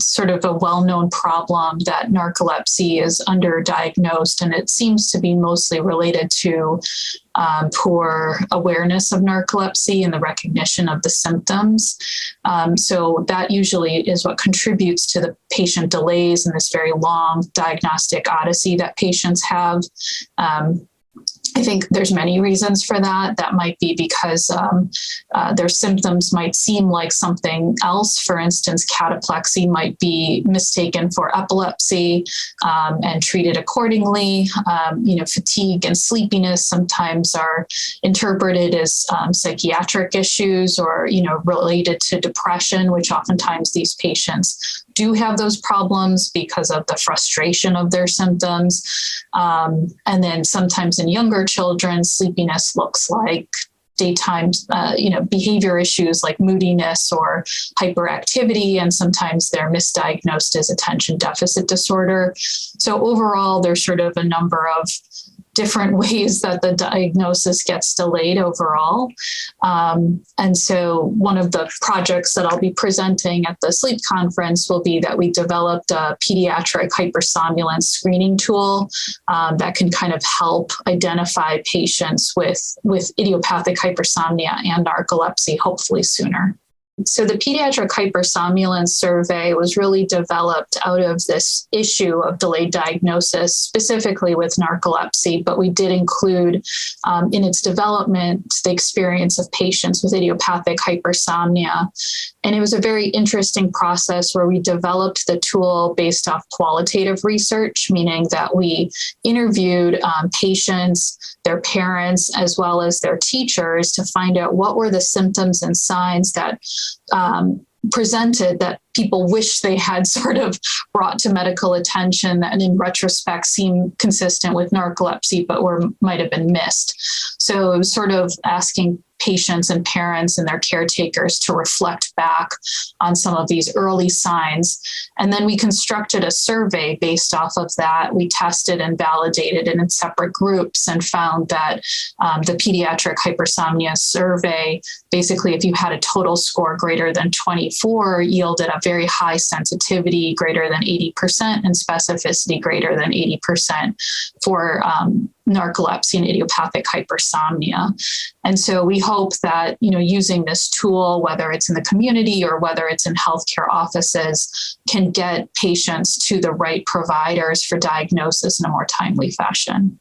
it's sort of a well-known problem that narcolepsy is underdiagnosed, and it seems to be mostly related to poor awareness of narcolepsy and the recognition of the symptoms. So that usually is what contributes to the patient delays in this very long diagnostic odyssey that patients have. I think there's many reasons for that. That might be because their symptoms might seem like something else. For instance, cataplexy might be mistaken for epilepsy and treated accordingly. Fatigue and sleepiness sometimes are interpreted as psychiatric issues or, related to depression, which oftentimes these patients do have those problems because of the frustration of their symptoms. And then sometimes in younger children, sleepiness looks like daytime, behavior issues like moodiness or hyperactivity, and sometimes they're misdiagnosed as attention deficit disorder. So overall, there's sort of a number of different ways that the diagnosis gets delayed overall. And so one of the projects that I'll be presenting at the sleep conference will be that we developed a pediatric hypersomnolence screening tool that can kind of help identify patients with idiopathic hypersomnia and narcolepsy, hopefully sooner. So the pediatric hypersomnolence survey was really developed out of this issue of delayed diagnosis, specifically with narcolepsy, but we did include in its development the experience of patients with idiopathic hypersomnia. And it was a very interesting process where we developed the tool based off qualitative research, meaning that we interviewed patients, their parents, as well as their teachers to find out what were the symptoms and signs that presented that people wish they had sort of brought to medical attention and in retrospect seem consistent with narcolepsy, but might have been missed. So it was sort of asking patients and parents and their caretakers to reflect back on some of these early signs. And then we constructed a survey based off of that. We tested and validated it in separate groups and found that the pediatric hypersomnia survey, basically if you had a total score greater than 24, yielded a very high sensitivity, greater than 80%, and specificity greater than 80% for narcolepsy and idiopathic hypersomnia. And so we hope that, using this tool, whether it's in the community or whether it's in healthcare offices, can get patients to the right providers for diagnosis in a more timely fashion.